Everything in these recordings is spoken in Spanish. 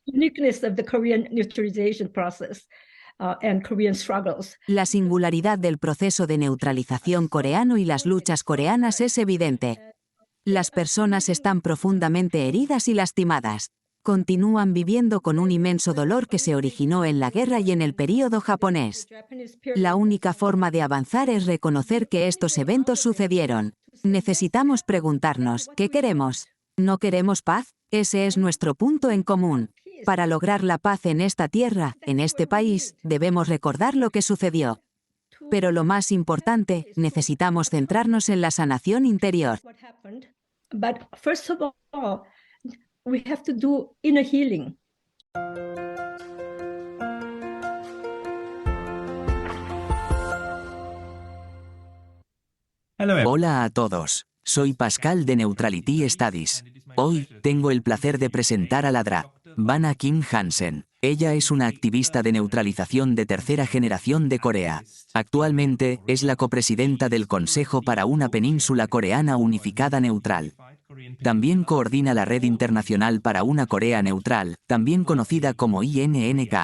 uniqueness of the Korean neutralization process and Korean struggles. La singularidad del proceso de neutralización coreano y las luchas coreanas es evidente. Las personas están profundamente heridas y lastimadas. Continúan viviendo con un inmenso dolor que se originó en la guerra y en el período japonés. La única forma de avanzar es reconocer que estos eventos sucedieron. Necesitamos preguntarnos, ¿qué queremos? ¿No queremos paz? Ese es nuestro punto en común. Para lograr la paz en esta tierra, en este país, debemos recordar lo que sucedió. Pero lo más importante, necesitamos centrarnos en la sanación interior. But first of all, we have to do inner healing. Hola a todos. Soy Pascal de Neutrality Studies. Hoy, tengo el placer de presentar a la Dra. Vanna Kim Hansen. Ella es una activista de neutralización de tercera generación de Corea. Actualmente, es la copresidenta del Consejo para una Península Coreana Unificada Neutral. También coordina la Red Internacional para una Corea Neutral, también conocida como INNK.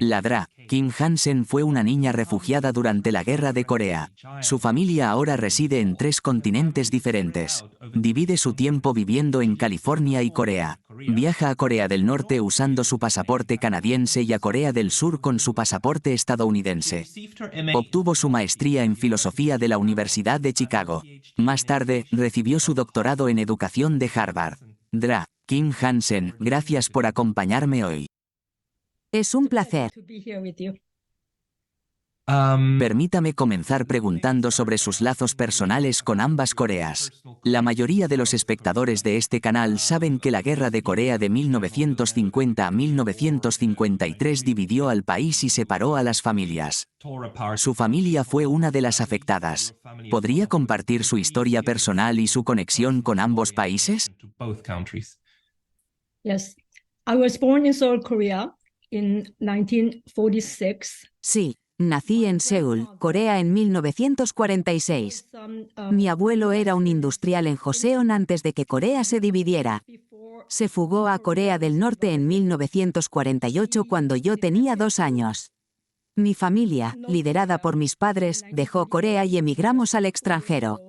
La Dra. Kim Hansen fue una niña refugiada durante la Guerra de Corea. Su familia ahora reside en 3 continentes diferentes. Divide su tiempo viviendo en California y Corea. Viaja a Corea del Norte usando su pasaporte canadiense y a Corea del Sur con su pasaporte estadounidense. Obtuvo su maestría en filosofía de la Universidad de Chicago. Más tarde, recibió su doctorado en educación de Harvard. Dra. Kim Hansen, gracias por acompañarme hoy. Es un placer. Permítame comenzar preguntando sobre sus lazos personales con ambas Coreas. La mayoría de los espectadores de este canal saben que la Guerra de Corea de 1950 a 1953 dividió al país y separó a las familias. Su familia fue una de las afectadas. ¿Podría compartir su historia personal y su conexión con ambos países? Yes, I was born in Seoul, Korea in 1946. Sí, nací en Seúl, Corea en 1946. Mi abuelo era un industrial en Joseon antes de que Corea se dividiera. Se fugó a Corea del Norte en 1948 cuando yo tenía 2 años. Mi familia, liderada por mis padres, dejó Corea y emigramos al extranjero.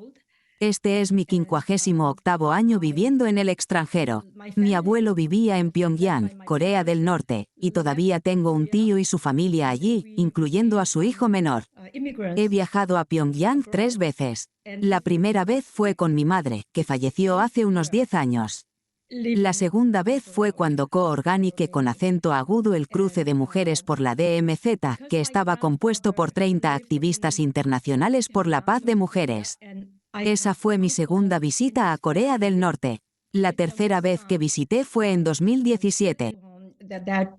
Este es mi 58º año viviendo en el extranjero. Mi abuelo vivía en Pyongyang, Corea del Norte, y todavía tengo un tío y su familia allí, incluyendo a su hijo menor. He viajado a Pyongyang 3 veces. La primera vez fue con mi madre, que falleció hace unos 10 años. La segunda vez fue cuando Co-Organic con acento agudo el cruce de mujeres por la DMZ, que estaba compuesto por 30 activistas internacionales por la paz de mujeres. Esa fue mi segunda visita a Corea del Norte. La tercera vez que visité fue en 2017. That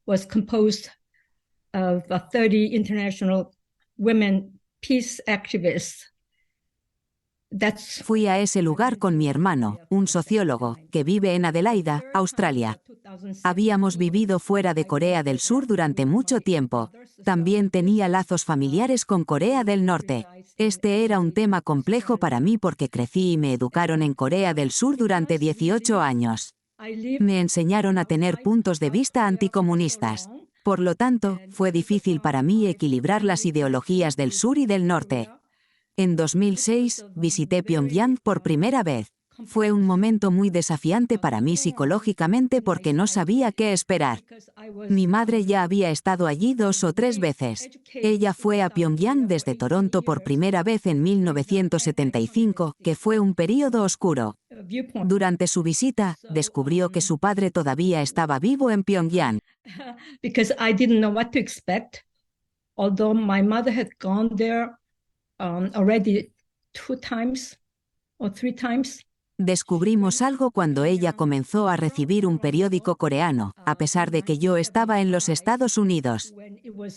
was composed of 30 international women peace activists. Fui a ese lugar con mi hermano, un sociólogo, que vive en Adelaida, Australia. Habíamos vivido fuera de Corea del Sur durante mucho tiempo. También tenía lazos familiares con Corea del Norte. Este era un tema complejo para mí porque crecí y me educaron en Corea del Sur durante 18 años. Me enseñaron a tener puntos de vista anticomunistas. Por lo tanto, fue difícil para mí equilibrar las ideologías del sur y del norte. En 2006, visité Pyongyang por primera vez. Fue un momento muy desafiante para mí psicológicamente porque no sabía qué esperar. Mi madre ya había estado allí 2 o 3 veces. Ella fue a Pyongyang desde Toronto por primera vez en 1975, que fue un período oscuro. Durante su visita, descubrió que su padre todavía estaba vivo en Pyongyang. Because I didn't know what to expect, although my mother had gone there already 2 times or 3 times. Descubrimos algo cuando ella comenzó a recibir un periódico coreano, a pesar de que yo estaba en los Estados Unidos.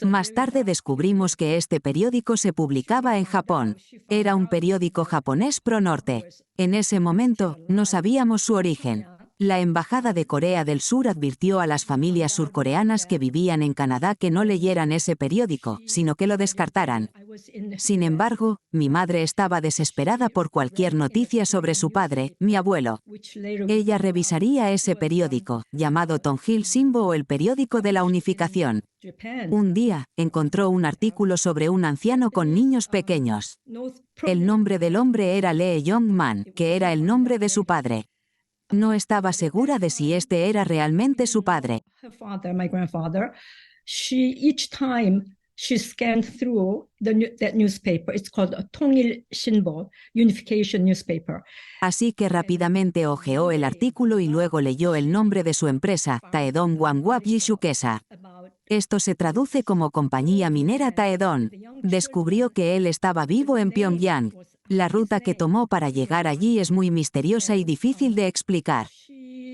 Más tarde descubrimos que este periódico se publicaba en Japón. Era un periódico japonés pro-norte. En ese momento, no sabíamos su origen. La Embajada de Corea del Sur advirtió a las familias surcoreanas que vivían en Canadá que no leyeran ese periódico, sino que lo descartaran. Sin embargo, mi madre estaba desesperada por cualquier noticia sobre su padre, mi abuelo. Ella revisaría ese periódico, llamado Tonghil Sinbo o el periódico de la unificación. Un día, encontró un artículo sobre un anciano con niños pequeños. El nombre del hombre era Lee Yong-man, que era el nombre de su padre. No estaba segura de si este era realmente su padre. She scanned through that newspaper. It's called Tongil Shinbo, Unification Newspaper. Así que rápidamente hojeó el artículo y luego leyó el nombre de su empresa, Taedong Wanwap Yishukesa. Esto se traduce como Compañía Minera Taedong. Descubrió que él estaba vivo en Pyongyang. La ruta que tomó para llegar allí es muy misteriosa y difícil de explicar.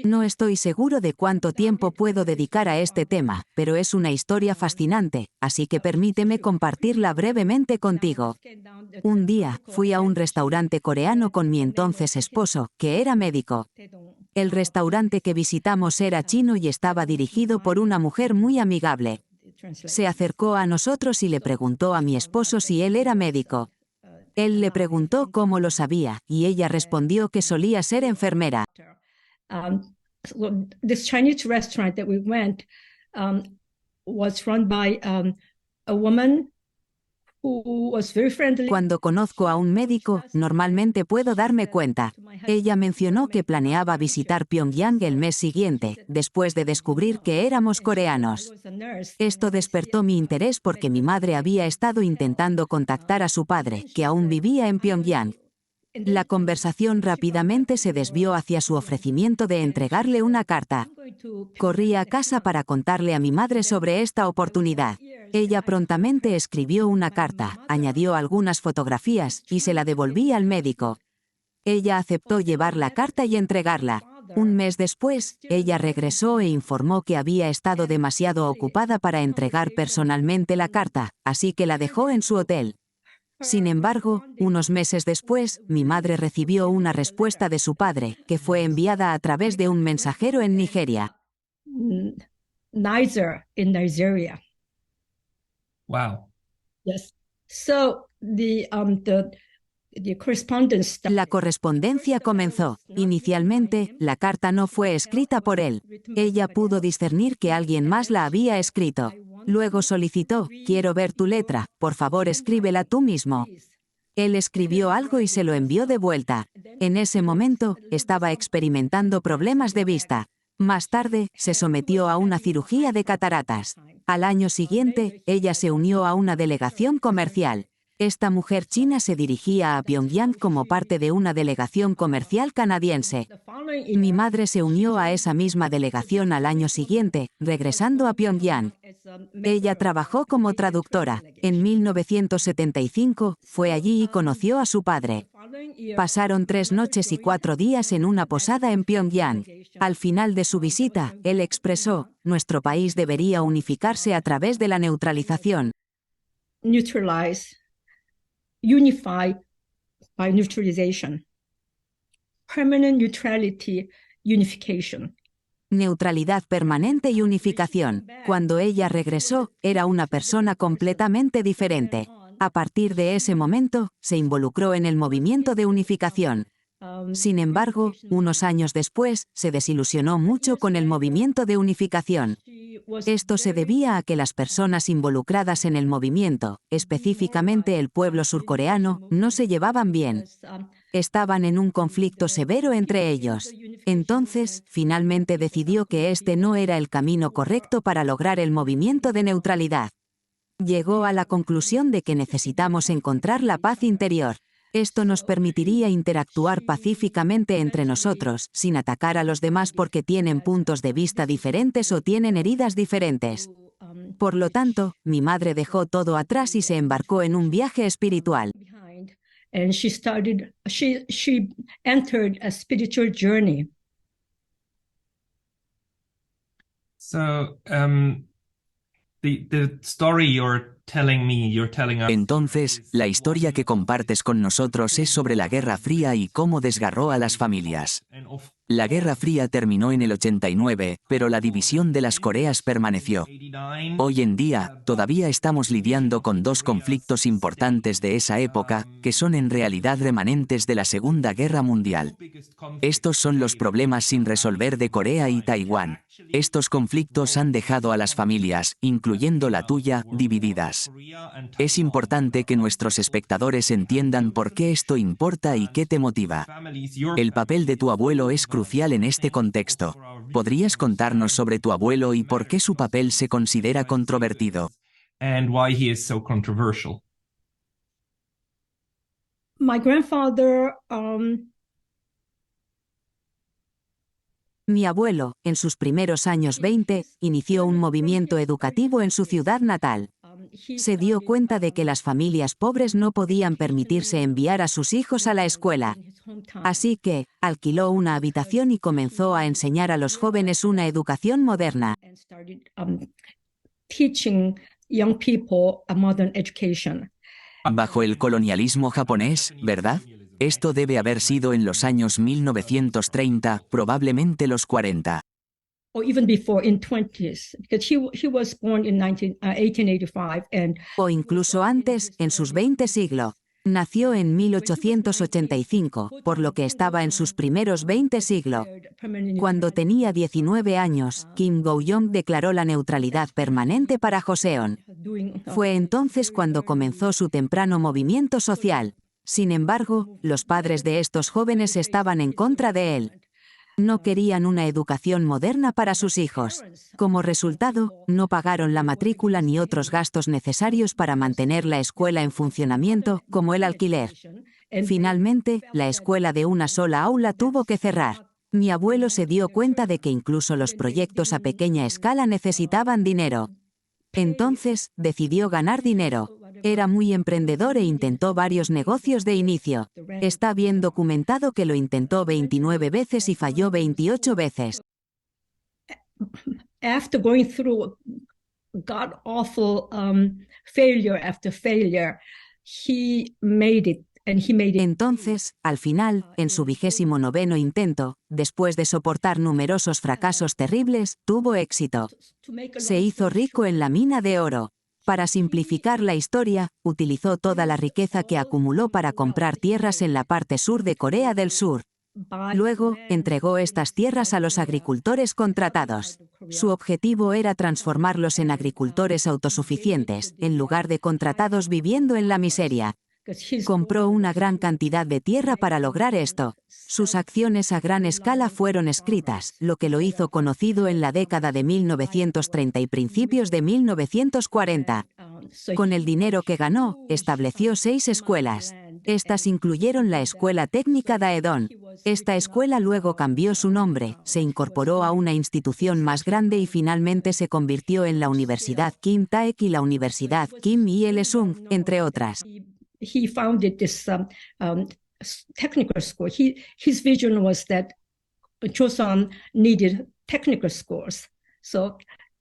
No estoy seguro de cuánto tiempo puedo dedicar a este tema, pero es una historia fascinante, así que permíteme compartirla brevemente contigo. Un día, fui a un restaurante coreano con mi entonces esposo, que era médico. El restaurante que visitamos era chino y estaba dirigido por una mujer muy amigable. Se acercó a nosotros y le preguntó a mi esposo si él era médico. Él le preguntó cómo lo sabía, y ella respondió que solía ser enfermera. So this Chinese restaurant that we went was run by a woman who was very friendly. Cuando conozco a un médico, normalmente puedo darme cuenta. Ella mencionó que planeaba visitar Pyongyang el mes siguiente, después de descubrir que éramos coreanos. Esto despertó mi interés porque mi madre había estado intentando contactar a su padre, que aún vivía en Pyongyang. La conversación rápidamente se desvió hacia su ofrecimiento de entregarle una carta. Corrí a casa para contarle a mi madre sobre esta oportunidad. Ella prontamente escribió una carta, añadió algunas fotografías y se la devolví al médico. Ella aceptó llevar la carta y entregarla. Un mes después, ella regresó e informó que había estado demasiado ocupada para entregar personalmente la carta, así que la dejó en su hotel. Sin embargo, unos meses después, mi madre recibió una respuesta de su padre, que fue enviada a través de un mensajero en Nigeria. Neither in Nigeria. Wow. Yes. So the correspondence started. La correspondencia comenzó. Inicialmente, la carta no fue escrita por él. Ella pudo discernir que alguien más la había escrito. Luego solicitó, quiero ver tu letra, por favor escríbela tú mismo. Él escribió algo y se lo envió de vuelta. En ese momento, estaba experimentando problemas de vista. Más tarde, se sometió a una cirugía de cataratas. Al año siguiente, ella se unió a una delegación comercial. Esta mujer china se dirigía a Pyongyang como parte de una delegación comercial canadiense. Mi madre se unió a esa misma delegación al año siguiente, regresando a Pyongyang. Ella trabajó como traductora. En 1975, fue allí y conoció a su padre. Pasaron 3 noches y 4 días en una posada en Pyongyang. Al final de su visita, él expresó, nuestro país debería unificarse a través de la neutralización. Unify by neutralization. Permanent neutrality, unification. Neutralidad permanente y unificación. Cuando ella regresó, era una persona completamente diferente. A partir de ese momento, se involucró en el movimiento de unificación. Sin embargo, unos años después, se desilusionó mucho con el movimiento de unificación. Esto se debía a que las personas involucradas en el movimiento, específicamente el pueblo surcoreano, no se llevaban bien. Estaban en un conflicto severo entre ellos. Entonces, finalmente decidió que este no era el camino correcto para lograr el movimiento de neutralidad. Llegó a la conclusión de que necesitamos encontrar la paz interior. Esto nos permitiría interactuar pacíficamente entre nosotros, sin atacar a los demás porque tienen puntos de vista diferentes o tienen heridas diferentes. Por lo tanto, mi madre dejó todo atrás y se embarcó en un viaje espiritual. And she entered a spiritual journey. So, the story you're Entonces, la historia que compartes con nosotros es sobre la Guerra Fría y cómo desgarró a las familias. La Guerra Fría terminó en el 89, pero la división de las Coreas permaneció. Hoy en día, todavía estamos lidiando con dos conflictos importantes de esa época, que son en realidad remanentes de la Segunda Guerra Mundial. Estos son los problemas sin resolver de Corea y Taiwán. Estos conflictos han dejado a las familias, incluyendo la tuya, divididas. Es importante que nuestros espectadores entiendan por qué esto importa y qué te motiva. El papel de tu abuelo es crucial en este contexto. ¿Podrías contarnos sobre tu abuelo y por qué su papel se considera controvertido? My grandfather, Mi abuelo, en sus primeros años 20, inició un movimiento educativo en su ciudad natal. Se dio cuenta de que las familias pobres no podían permitirse enviar a sus hijos a la escuela. Así que, alquiló una habitación y comenzó a enseñar a los jóvenes una educación moderna. Teaching young people a modern education. Bajo el colonialismo japonés, ¿verdad? Esto debe haber sido en los años 1930, probablemente los 40. Or even before, in 20s, because he was born in 1885 and O incluso antes, en sus 20 siglo. Nació en 1885, por lo que estaba en sus primeros 20 siglo. Cuando tenía 19 años, Kim Go-yong declaró la neutralidad permanente para Joseon. Fue entonces cuando comenzó su temprano movimiento social. Sin embargo, los padres de estos jóvenes estaban en contra de él. No querían una educación moderna para sus hijos. Como resultado, no pagaron la matrícula ni otros gastos necesarios para mantener la escuela en funcionamiento, como el alquiler. Finalmente, la escuela de una sola aula tuvo que cerrar. Mi abuelo se dio cuenta de que incluso los proyectos a pequeña escala necesitaban dinero. Entonces, decidió ganar dinero. Era muy emprendedor e intentó varios negocios de inicio. Está bien documentado que lo intentó 29 veces y falló 28 veces. After going through god-awful failure after failure, he made it. Entonces, al final, en su 29º intento, después de soportar numerosos fracasos terribles, tuvo éxito. Se hizo rico en la mina de oro. Para simplificar la historia, utilizó toda la riqueza que acumuló para comprar tierras en la parte sur de Corea del Sur. Luego, entregó estas tierras a los agricultores contratados. Su objetivo era transformarlos en agricultores autosuficientes, en lugar de contratados viviendo en la miseria. Compró una gran cantidad de tierra para lograr esto. Sus acciones a gran escala fueron escritas, lo que lo hizo conocido en la década de 1930 y principios de 1940. Con el dinero que ganó, estableció 6 escuelas. Estas incluyeron la Escuela Técnica Daedong. Esta escuela luego cambió su nombre, se incorporó a una institución más grande y finalmente se convirtió en la Universidad Kim Taek y la Universidad Kim Il-sung, entre otras. He founded this technical school. His vision was that Chosun needed technical schools.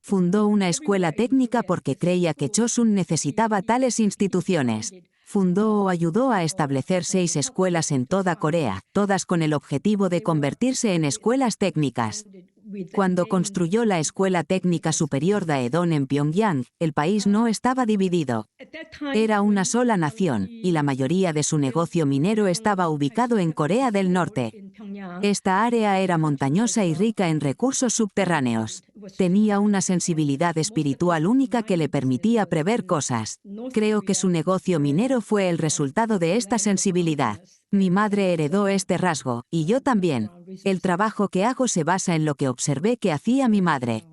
Fundó una escuela técnica porque creía que Chosun necesitaba tales instituciones. Fundó o ayudó a establecer 6 escuelas en toda Corea, todas con el objetivo de convertirse en escuelas técnicas. Cuando construyó la Escuela Técnica Superior Daedong en Pyongyang, el país no estaba dividido. Era una sola nación, y la mayoría de su negocio minero estaba ubicado en Corea del Norte. Esta área era montañosa y rica en recursos subterráneos. Tenía una sensibilidad espiritual única que le permitía prever cosas. Creo que su negocio minero fue el resultado de esta sensibilidad. Mi madre heredó este rasgo, y yo también. El trabajo que hago se basa en lo que observé que hacía mi madre.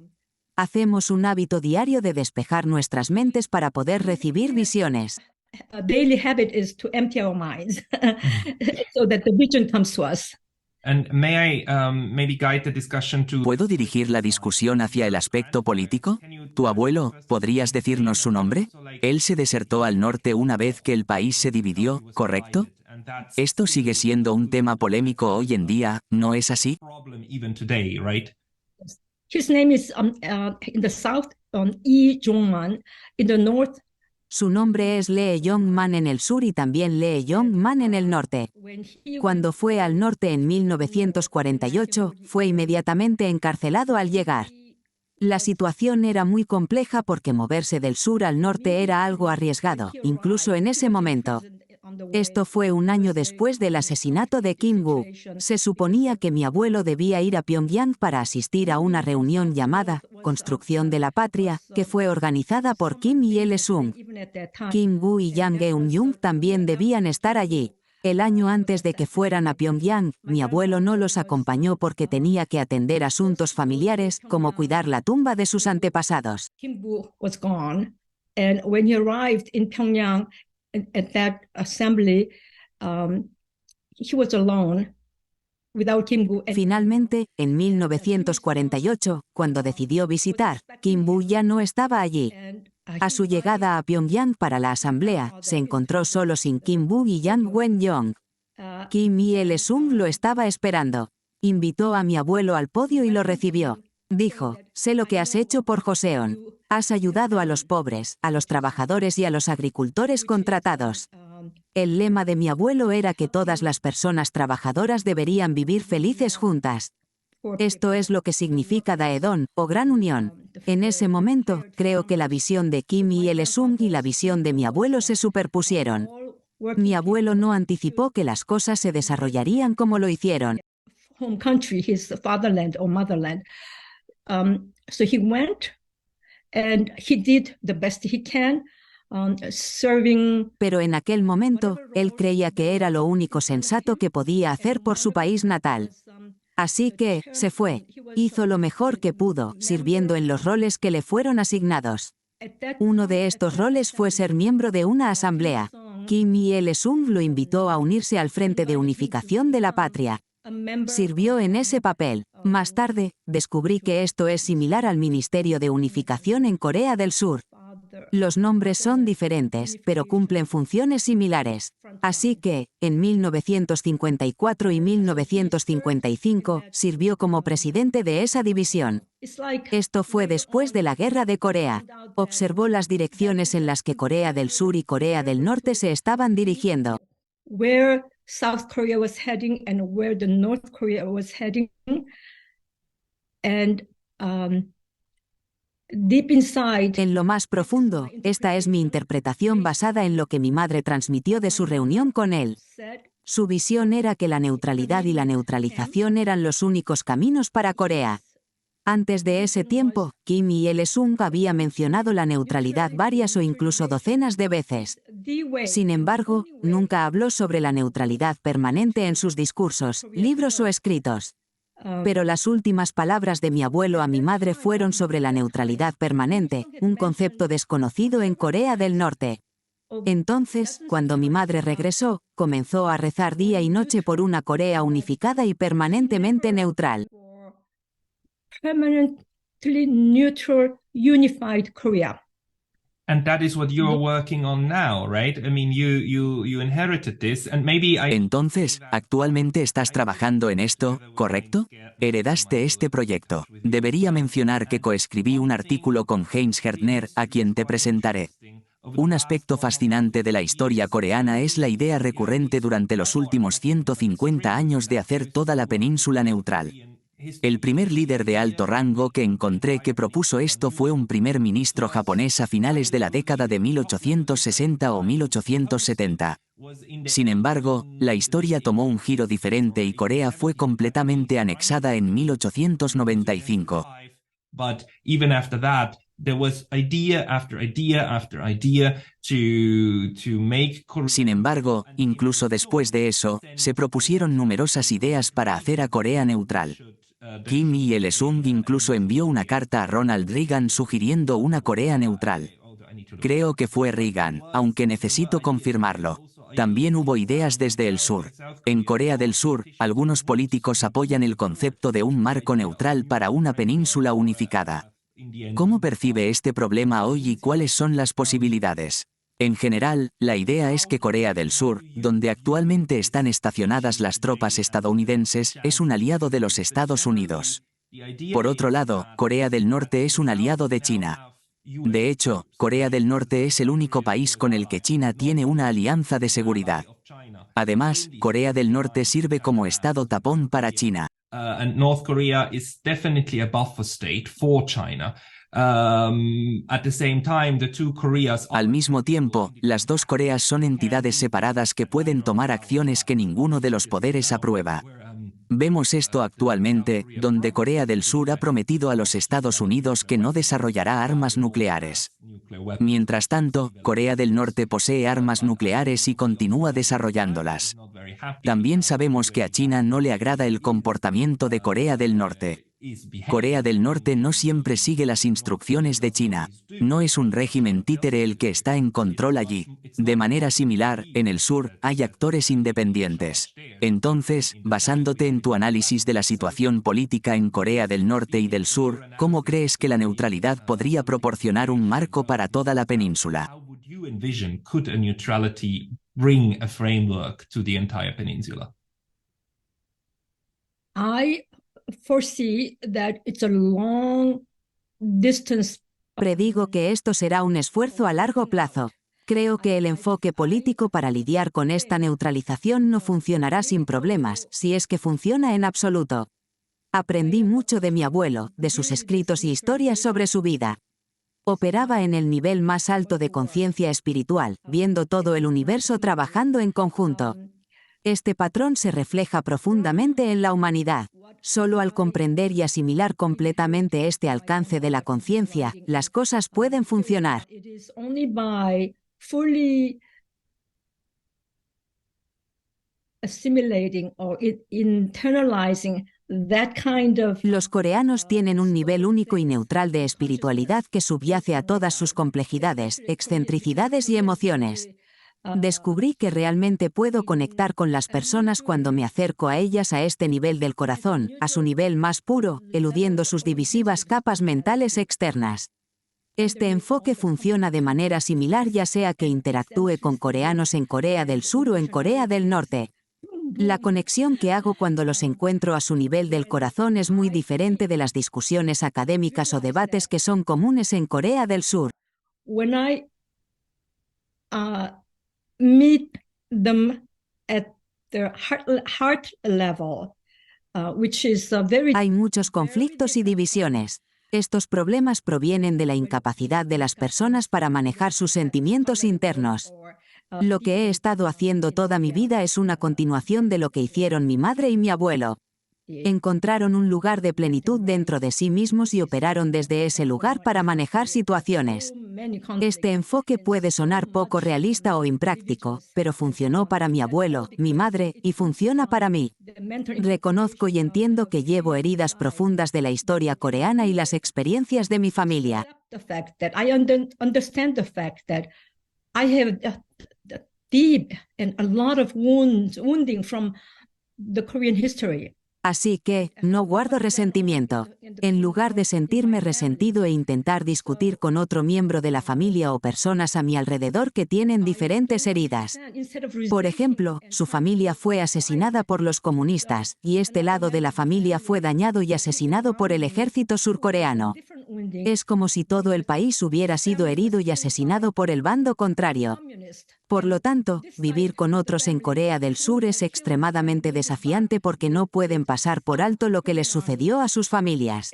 Hacemos un hábito diario de despejar nuestras mentes para poder recibir visiones. A daily habit is to empty our minds so that the vision comes to us. And may I maybe guide the discussion to... ¿Puedo dirigir la discusión hacia el aspecto político? ¿Tu abuelo, podrías decirnos su nombre? Él se desertó al norte una vez que el país se dividió, ¿correcto? Esto sigue siendo un tema polémico hoy en día, ¿no es así? His name is in the south Lee Jong-man, in the north Su nombre es Lee Yong-man en el sur y también Lee Yong-man en el norte. Cuando fue al norte en 1948, fue inmediatamente encarcelado al llegar. La situación era muy compleja porque moverse del sur al norte era algo arriesgado, incluso en ese momento. Esto fue un año después del asesinato de Kim Woo. Se suponía que mi abuelo debía ir a Pyongyang para asistir a una reunión llamada Construcción de la Patria, que fue organizada por Kim Il-sung. Kim Woo y Yang Eun-jung también debían estar allí. El año antes de que fueran a Pyongyang, mi abuelo no los acompañó porque tenía que atender asuntos familiares, como cuidar la tumba de sus antepasados. Kim Woo was gone, and when he arrived in Pyongyang at that assembly, he was alone without Kim Woo. Finalmente, en 1948, cuando decidió visitar, Kim Woo ya no estaba allí. A su llegada a Pyongyang para la asamblea, se encontró solo sin Kim Woo y Yang Wen-jong. Kim Il-sung lo estaba esperando. Invitó a mi abuelo al podio y lo recibió. Dijo: sé lo que has hecho por Joseon. Has ayudado a los pobres, a los trabajadores y a los agricultores contratados. El lema de mi abuelo era que todas las personas trabajadoras deberían vivir felices juntas. Esto es lo que significa Daejeon, o Gran Unión. En ese momento, creo que la visión de Kim Il-sung y la visión de mi abuelo se superpusieron. Mi abuelo no anticipó que las cosas se desarrollarían como lo hicieron. Home country, his fatherland or motherland. So he went and he did the best he can, serving. Pero en aquel momento, él creía que era lo único sensato que podía hacer por su país natal. Así que, se fue. Hizo lo mejor que pudo, sirviendo en los roles que le fueron asignados. Uno de estos roles fue ser miembro de una asamblea. Kim Il-sung lo invitó a unirse al Frente de Unificación de la Patria. Sirvió en ese papel. Más tarde, descubrí que esto es similar al Ministerio de Unificación en Corea del Sur. Los nombres son diferentes, pero cumplen funciones similares. Así que, en 1954 y 1955, sirvió como presidente de esa división. Esto fue después de la Guerra de Corea. Observó las direcciones en las que Corea del Sur y Corea del Norte se estaban dirigiendo. Where South Korea was heading and where the North Korea was heading. And deep inside. En lo más profundo, esta es mi interpretación basada en lo que mi madre transmitió de su reunión con él. Su visión era que la neutralidad y la neutralización eran los únicos caminos para Corea. Antes de ese tiempo, Kim Il-sung había mencionado la neutralidad varias o incluso docenas de veces. Sin embargo, nunca habló sobre la neutralidad permanente en sus discursos, libros o escritos. Pero las últimas palabras de mi abuelo a mi madre fueron sobre la neutralidad permanente, un concepto desconocido en Corea del Norte. Entonces, cuando mi madre regresó, comenzó a rezar día y noche por una Corea unificada y permanentemente neutral. Permanently neutral, unified Korea. And that is what you're working on now, right? I mean, you inherited this, and maybe Entonces, actualmente estás trabajando en esto, ¿correcto? Heredaste este proyecto. Debería mencionar que coescribí un artículo con Heinz Gärtner, a quien te presentaré. Un aspecto fascinante de la historia coreana es la idea recurrente durante los últimos 150 años de hacer toda la península neutral. El primer líder de alto rango que encontré que propuso esto fue un primer ministro japonés a finales de la década de 1860 o 1870. Sin embargo, la historia tomó un giro diferente y Corea fue completamente anexada en 1895. But even after that, there was idea after idea after idea to make Korea. Sin embargo, incluso después de eso, se propusieron numerosas ideas para hacer a Corea neutral. Kim Il-sung incluso envió una carta a Ronald Reagan sugiriendo una Corea neutral. Creo que fue Reagan, aunque necesito confirmarlo. También hubo ideas desde el sur. En Corea del Sur, algunos políticos apoyan el concepto de un marco neutral para una península unificada. ¿Cómo percibe este problema hoy y cuáles son las posibilidades? En general, la idea es que Corea del Sur, donde actualmente están estacionadas las tropas estadounidenses, es un aliado de los Estados Unidos. Por otro lado, Corea del Norte es un aliado de China. De hecho, Corea del Norte es el único país con el que China tiene una alianza de seguridad. Además, Corea del Norte sirve como estado tapón para China. And North Korea is definitely a buffer state for China. At the same time, the two Koreas Al mismo tiempo, las dos Coreas son entidades separadas que pueden tomar acciones que ninguno de los poderes aprueba. Vemos esto actualmente, donde Corea del Sur ha prometido a los Estados Unidos que no desarrollará armas nucleares. Mientras tanto, Corea del Norte posee armas nucleares y continúa desarrollándolas. También sabemos que a China no le agrada el comportamiento de Corea del Norte. Corea del Norte no siempre sigue las instrucciones de China. No es un régimen títere el que está en control allí. De manera similar, en el sur, hay actores independientes. Entonces, basándote en tu análisis de la situación política en Corea del Norte y del Sur, ¿cómo crees que la neutralidad podría proporcionar un marco para toda la península? How would you envision could a neutrality bring a framework to the entire peninsula? I foresee that it's a long distance. Predigo que esto será un esfuerzo a largo plazo. Creo que el enfoque político para lidiar con esta neutralización no funcionará sin problemas, si es que funciona en absoluto. Aprendí mucho de mi abuelo, de sus escritos y historias sobre su vida. Operaba en el nivel más alto de conciencia espiritual, viendo todo el universo trabajando en conjunto. Este patrón se refleja profundamente en la humanidad. Solo al comprender y asimilar completamente este alcance de la conciencia, las cosas pueden funcionar. It is only by fully assimilating or internalizing that kind of. Los coreanos tienen un nivel único y neutral de espiritualidad que subyace a todas sus complejidades, excentricidades y emociones. Descubrí que realmente puedo conectar con las personas cuando me acerco a ellas a este nivel del corazón, a su nivel más puro, eludiendo sus divisivas capas mentales externas. Este enfoque funciona de manera similar ya sea que interactúe con coreanos en Corea del Sur o en Corea del Norte. La conexión que hago cuando los encuentro a su nivel del corazón es muy diferente de las discusiones académicas o debates que son comunes en Corea del Sur. When I meet them at their heart level, which is very. Hay muchos conflictos y divisiones. Estos problemas provienen de la incapacidad de las personas para manejar sus sentimientos internos. Lo que he estado haciendo toda mi vida es una continuación de lo que hicieron mi madre y mi abuelo. Encontraron un lugar de plenitud dentro de sí mismos y operaron desde ese lugar para manejar situaciones. Este enfoque puede sonar poco realista o impráctico, pero funcionó para mi abuelo, mi madre, y funciona para mí. Reconozco y entiendo que llevo heridas profundas de la historia coreana y las experiencias de mi familia. I understand the fact that I have deep and a lot of wounding from the Korean history. Así que, no guardo resentimiento. En lugar de sentirme resentido e intentar discutir con otro miembro de la familia o personas a mi alrededor que tienen diferentes heridas. Por ejemplo, su familia fue asesinada por los comunistas, y este lado de la familia fue dañado y asesinado por el ejército surcoreano. Es como si todo el país hubiera sido herido y asesinado por el bando contrario. Por lo tanto, vivir con otros en Corea del Sur es extremadamente desafiante porque no pueden pasar por alto lo que les sucedió a sus familias.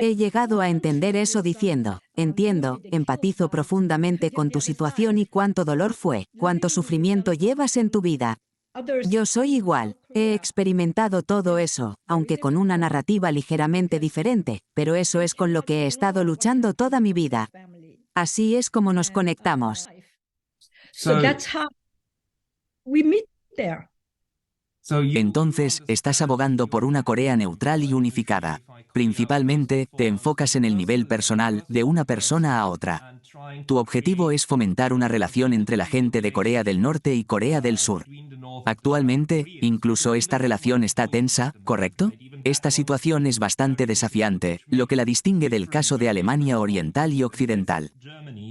He llegado a entender eso diciendo, entiendo, empatizo profundamente con tu situación y cuánto dolor fue, cuánto sufrimiento llevas en tu vida. Yo soy igual, he experimentado todo eso, aunque con una narrativa ligeramente diferente, pero eso es con lo que he estado luchando toda mi vida. Así es como nos conectamos. So that's how we meet there. Entonces, estás abogando por una Corea neutral y unificada. Principalmente, te enfocas en el nivel personal, de una persona a otra. Tu objetivo es fomentar una relación entre la gente de Corea del Norte y Corea del Sur. Actualmente, incluso esta relación está tensa, ¿correcto? Esta situación es bastante desafiante, lo que la distingue del caso de Alemania Oriental y Occidental.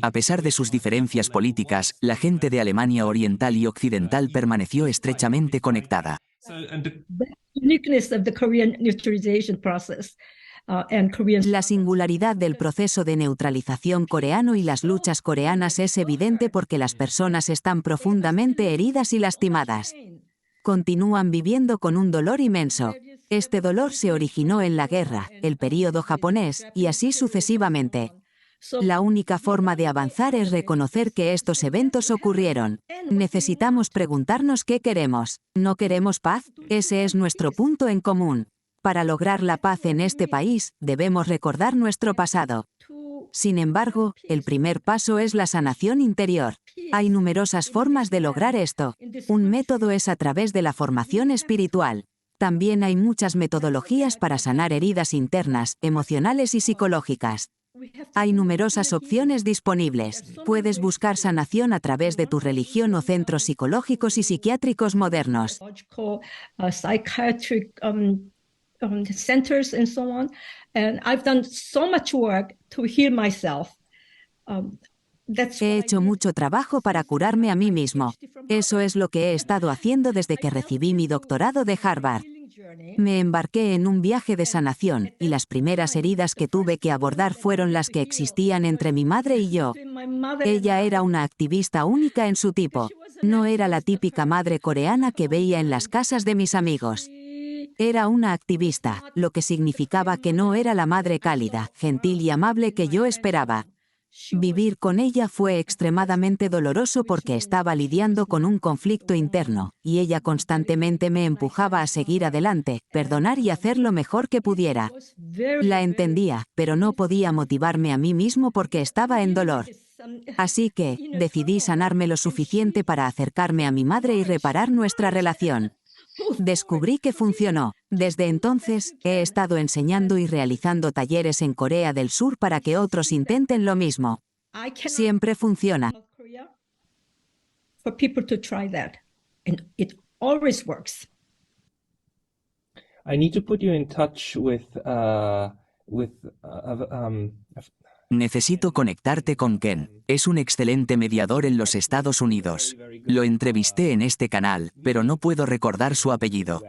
A pesar de sus diferencias políticas, la gente de Alemania Oriental y Occidental permaneció estrechamente conectada. The uniqueness of the Korean neutralization process. La singularidad del proceso de neutralización coreano y las luchas coreanas es evidente porque las personas están profundamente heridas y lastimadas. Continúan viviendo con un dolor inmenso. Este dolor se originó en la guerra, el período japonés, y así sucesivamente. La única forma de avanzar es reconocer que estos eventos ocurrieron. Necesitamos preguntarnos qué queremos. ¿No queremos paz? Ese es nuestro punto en común. Para lograr la paz en este país, debemos recordar nuestro pasado. Sin embargo, el primer paso es la sanación interior. Hay numerosas formas de lograr esto. Un método es a través de la formación espiritual. También hay muchas metodologías para sanar heridas internas, emocionales y psicológicas. Hay numerosas opciones disponibles. Puedes buscar sanación a través de tu religión o centros psicológicos y psiquiátricos modernos. Centers and so on, and I've done so much work to heal myself. He hecho mucho trabajo para curarme a mí mismo. Eso es lo que he estado haciendo desde que recibí mi doctorado de Harvard. Me embarqué en un viaje de sanación, y las primeras heridas que tuve que abordar fueron las que existían entre mi madre y yo. Ella era una activista única en su tipo. No era la típica madre coreana que veía en las casas de mis amigos. Era una activista, lo que significaba que no era la madre cálida, gentil y amable que yo esperaba. Vivir con ella fue extremadamente doloroso porque estaba lidiando con un conflicto interno, y ella constantemente me empujaba a seguir adelante, perdonar y hacer lo mejor que pudiera. La entendía, pero no podía motivarme a mí mismo porque estaba en dolor. Así que, decidí sanarme lo suficiente para acercarme a mi madre y reparar nuestra relación. Descubrí que funcionó. Desde entonces, he estado enseñando y realizando talleres en Corea del Sur para que otros intenten lo mismo. Siempre funciona. I need to put you in touch with Necesito conectarte con Ken. Es un excelente mediador en los Estados Unidos. Lo entrevisté en este canal, pero no puedo recordar su apellido.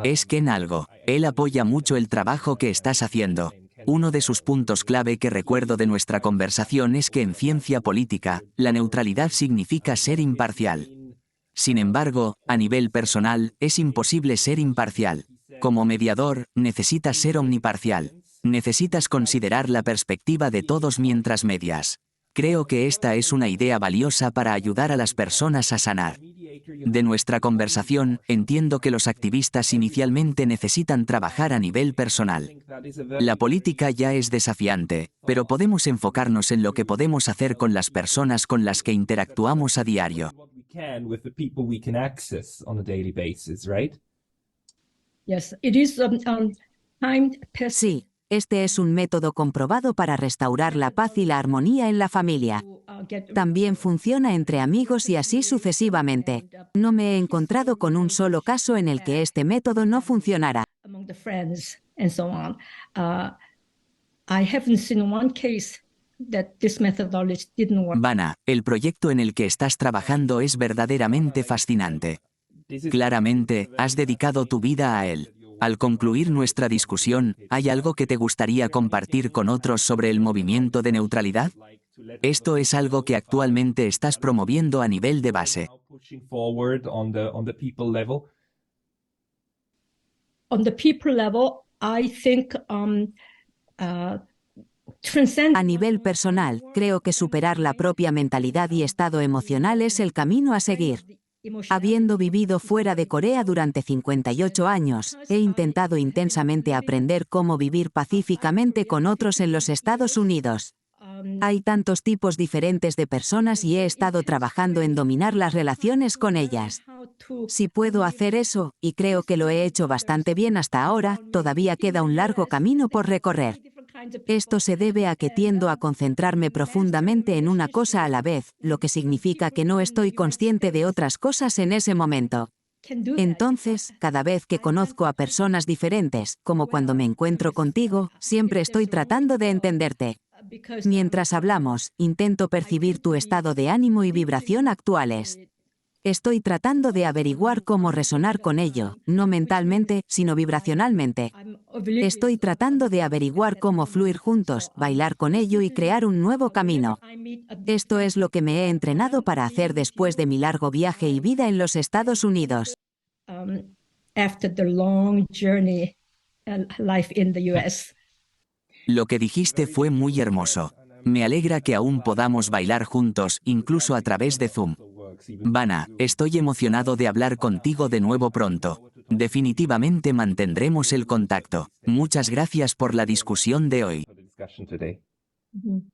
Es Ken algo. Él apoya mucho el trabajo que estás haciendo. Uno de sus puntos clave que recuerdo de nuestra conversación es que en ciencia política, la neutralidad significa ser imparcial. Sin embargo, a nivel personal, es imposible ser imparcial. Como mediador, necesitas ser omniparcial. Necesitas considerar la perspectiva de todos mientras medias. Creo que esta es una idea valiosa para ayudar a las personas a sanar. De nuestra conversación, entiendo que los activistas inicialmente necesitan trabajar a nivel personal. La política ya es desafiante, pero podemos enfocarnos en lo que podemos hacer con las personas con las que interactuamos a diario. Sí. Este es un método comprobado para restaurar la paz y la armonía en la familia. También funciona entre amigos y así sucesivamente. No me he encontrado con un solo caso en el que este método no funcionara. Vanna, el proyecto en el que estás trabajando es verdaderamente fascinante. Claramente, has dedicado tu vida a él. Al concluir nuestra discusión, ¿hay algo que te gustaría compartir con otros sobre el movimiento de neutralidad? Esto es algo que actualmente estás promoviendo a nivel de base. A nivel personal, creo que superar la propia mentalidad y estado emocional es el camino a seguir. Habiendo vivido fuera de Corea durante 58 años, he intentado intensamente aprender cómo vivir pacíficamente con otros en los Estados Unidos. Hay tantos tipos diferentes de personas y he estado trabajando en dominar las relaciones con ellas. Si puedo hacer eso, y creo que lo he hecho bastante bien hasta ahora, todavía queda un largo camino por recorrer. Esto se debe a que tiendo a concentrarme profundamente en una cosa a la vez, lo que significa que no estoy consciente de otras cosas en ese momento. Entonces, cada vez que conozco a personas diferentes, como cuando me encuentro contigo, siempre estoy tratando de entenderte. Mientras hablamos, intento percibir tu estado de ánimo y vibración actuales. Estoy tratando de averiguar cómo resonar con ello, no mentalmente, sino vibracionalmente. Estoy tratando de averiguar cómo fluir juntos, bailar con ello y crear un nuevo camino. Esto es lo que me he entrenado para hacer después de mi largo viaje y vida en los Estados Unidos. After the long journey life in the US. Lo que dijiste fue muy hermoso. Me alegra que aún podamos bailar juntos, incluso a través de Zoom. Vanna, estoy emocionado de hablar contigo de nuevo pronto. Definitivamente mantendremos el contacto. Muchas gracias por la discusión de hoy. Mhm.